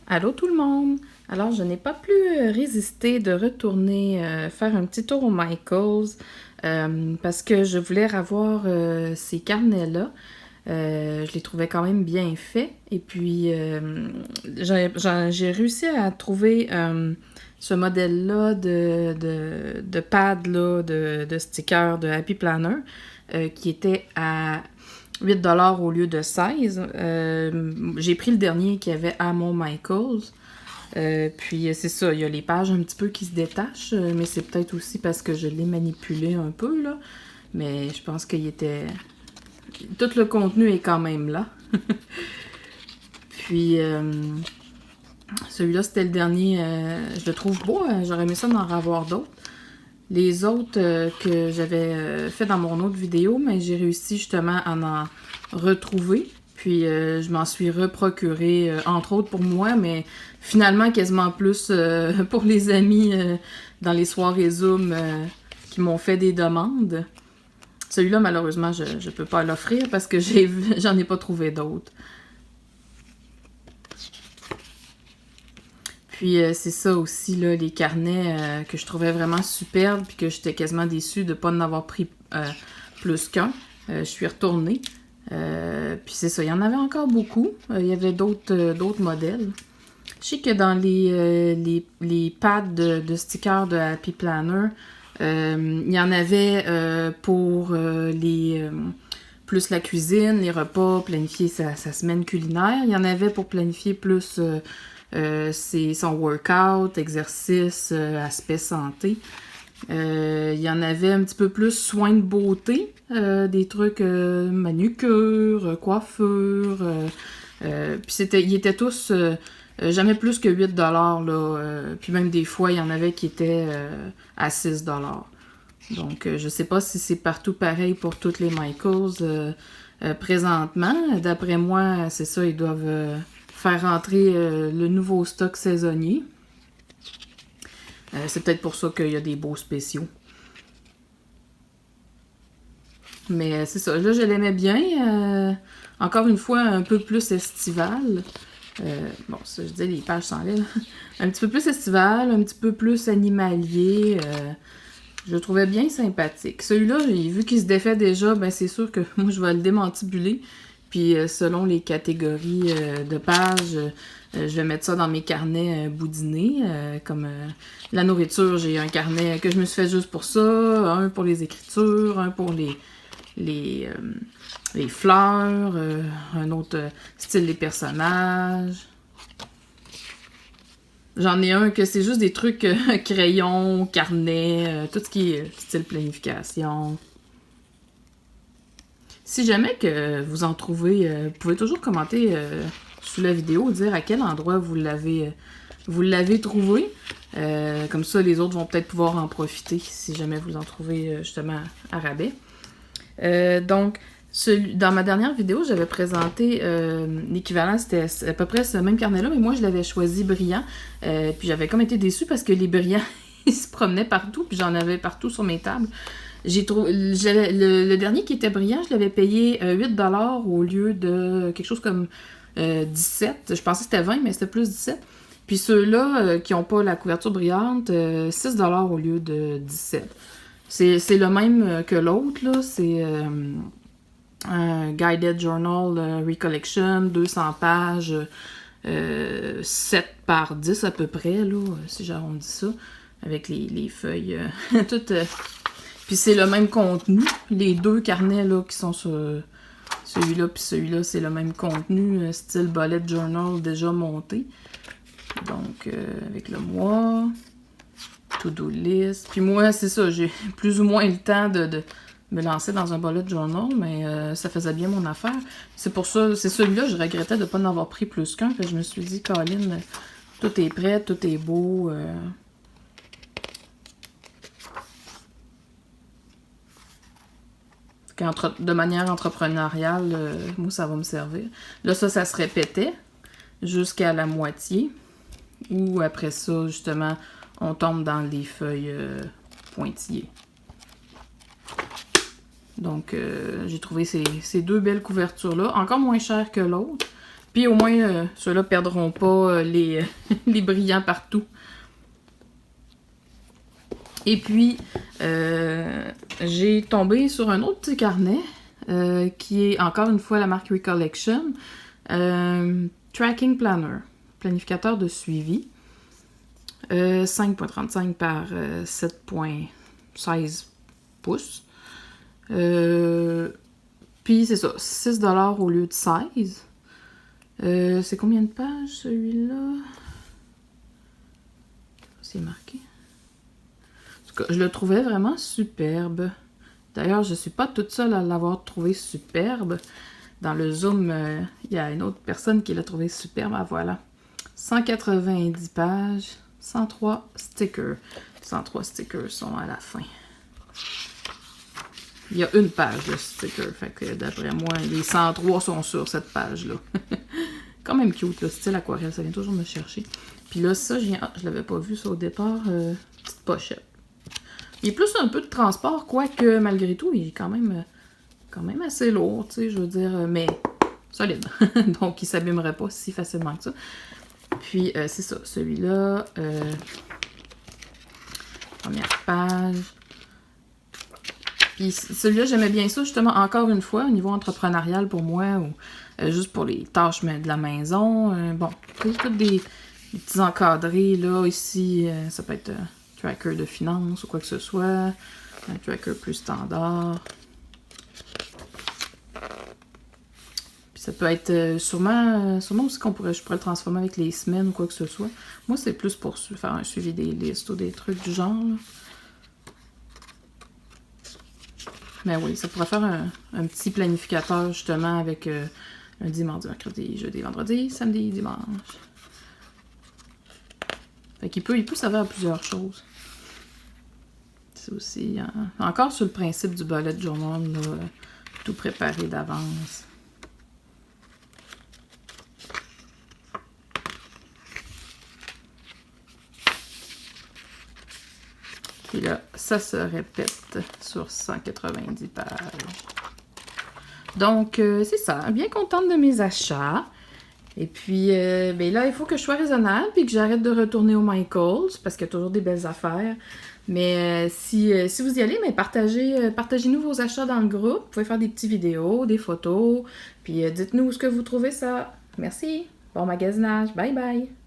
Allô tout le monde! Alors, je n'ai pas pu résister de retourner faire un petit tour au Michaels parce que je voulais revoir ces carnets-là. Je les trouvais quand même bien faits. Et puis, j'ai réussi à trouver ce modèle-là de pad, là, de sticker de Happy Planner qui était à 8$ au lieu de 16. J'ai pris le dernier qu'il y avait à mon Michaels. Puis c'est ça, il y a les pages un petit peu qui se détachent, mais c'est peut-être aussi parce que je l'ai manipulé un peu, là. Mais je pense qu'il était... Tout le contenu est quand même là. Puis celui-là, c'était le dernier. Je le trouve beau, j'aurais aimé ça d'en avoir d'autres. Les autres que j'avais fait dans mon autre vidéo, mais j'ai réussi justement à en retrouver. Puis je m'en suis reprocuré, entre autres pour moi, mais finalement quasiment plus pour les amis dans les soirées Zoom qui m'ont fait des demandes. Celui-là, malheureusement, je ne peux pas l'offrir parce que j'en ai pas trouvé d'autres. Puis c'est ça aussi, là, les carnets que je trouvais vraiment superbes, puis que j'étais quasiment déçue de ne pas en avoir pris plus qu'un. Je suis retournée. Puis c'est ça, il y en avait encore beaucoup. Il y avait d'autres modèles. Je sais que dans les pads de stickers de Happy Planner, il y en avait pour les plus la cuisine, les repas, planifier sa semaine culinaire. Il y en avait pour planifier plus son workout, exercice, aspect santé. Il y en avait un petit peu plus soins de beauté, des trucs manucure, coiffure. Puis ils étaient tous jamais plus que 8$. Là, puis même des fois, il y en avait qui étaient à 6$. Donc, je sais pas si c'est partout pareil pour toutes les Michaels présentement. D'après moi, c'est ça, ils doivent faire rentrer le nouveau stock saisonnier. C'est peut-être pour ça qu'il y a des beaux spéciaux. Mais c'est ça, là je l'aimais bien. Encore une fois, un peu plus estival. Bon, ça je dis, les pages s'enlèvent. Un petit peu plus estival, un petit peu plus animalier. Je le trouvais bien sympathique. Celui-là, vu qu'il se défait déjà, ben c'est sûr que moi je vais le démantibuler. Puis selon les catégories de pages, je vais mettre ça dans mes carnets boudinés. Comme la nourriture, j'ai un carnet que je me suis fait juste pour ça, un pour les écritures, un pour les, les fleurs, un autre style des personnages. J'en ai un que c'est juste des trucs crayon, carnet, tout ce qui est style planification. Si jamais que vous en trouvez, vous pouvez toujours commenter sous la vidéo, dire à quel endroit vous l'avez trouvé. Comme ça, les autres vont peut-être pouvoir en profiter si jamais vous en trouvez justement à rabais. Donc, dans ma dernière vidéo, j'avais présenté l'équivalent, c'était à peu près ce même carnet-là, mais moi, je l'avais choisi brillant. Puis j'avais comme été déçue parce que les brillants, ils se promenaient partout, puis j'en avais partout sur mes tables. Le dernier qui était brillant, je l'avais payé 8$ au lieu de quelque chose comme 17. Je pensais que c'était 20, mais c'était plus 17. Puis ceux-là qui n'ont pas la couverture brillante, 6$ au lieu de 17. C'est le même que l'autre, là. C'est un Guided Journal Recollection, 200 pages, 7 par 10 à peu près, là, si j'arrondis ça, avec les feuilles toutes. Puis c'est le même contenu. Les deux carnets là, qui sont sur celui-là puis celui-là, c'est le même contenu, style bullet journal déjà monté. Donc, avec le mois, to-do list. Puis moi, c'est ça, j'ai plus ou moins le temps de me lancer dans un bullet journal, mais ça faisait bien mon affaire. C'est pour ça, c'est celui-là, je regrettais de ne pas en avoir pris plus qu'un. Puis je me suis dit, Colin, tout est prêt, tout est beau. De manière entrepreneuriale, moi, ça va me servir. Là, ça se répétait jusqu'à la moitié. Ou après ça, justement, on tombe dans les feuilles pointillées. Donc, j'ai trouvé ces deux belles couvertures-là. Encore moins chères que l'autre. Puis au moins, ceux-là perdront pas les, les brillants partout. Et puis, j'ai tombé sur un autre petit carnet qui est encore une fois la marque Recollection. Tracking Planner, planificateur de suivi. 5,35 par 7,16 pouces. Puis c'est ça, 6$ au lieu de 16. C'est combien de pages celui-là? C'est marqué. En tout cas, je le trouvais vraiment superbe. D'ailleurs, je ne suis pas toute seule à l'avoir trouvé superbe. Dans le Zoom, il y a une autre personne qui l'a trouvé superbe. Ah, voilà. 190 pages, 103 stickers. 103 stickers sont à la fin. Il y a une page de stickers. Fait que d'après moi, les 103 sont sur cette page-là. Quand même cute, le style aquarelle. Ça vient toujours me chercher. Puis là, ça, je l'avais pas vu ça au départ. Petite pochette. Il est plus un peu de transport, quoique malgré tout, il est quand même assez lourd, tu sais, je veux dire, mais solide. Donc, il s'abîmerait pas si facilement que ça. Puis, c'est ça, celui-là, première page. Puis, celui-là, j'aimais bien ça, justement, encore une fois, au niveau entrepreneurial pour moi, ou juste pour les tâches de la maison. Bon, toutes des petits encadrés, là, ici, ça peut être tracker de finances ou quoi que ce soit, un tracker plus standard. Puis ça peut être sûrement aussi je pourrais le transformer avec les semaines ou quoi que ce soit. Moi, c'est plus pour faire un suivi des listes ou des trucs du genre. Là. Mais oui, ça pourrait faire un petit planificateur justement avec lundi, mardi, mercredi, jeudi, vendredi, samedi, dimanche. Fait qu'il peut servir à plusieurs choses. C'est aussi encore sur le principe du bullet journal, là, tout préparé d'avance. Puis là, ça se répète sur 190 pages. Donc, c'est ça. Bien contente de mes achats. Et puis, ben là, il faut que je sois raisonnable puis que j'arrête de retourner au Michaels parce qu'il y a toujours des belles affaires. Mais si vous y allez, mais partagez-nous vos achats dans le groupe. Vous pouvez faire des petites vidéos, des photos. Puis dites-nous où est-ce que vous trouvez ça. Merci. Bon magasinage. Bye bye.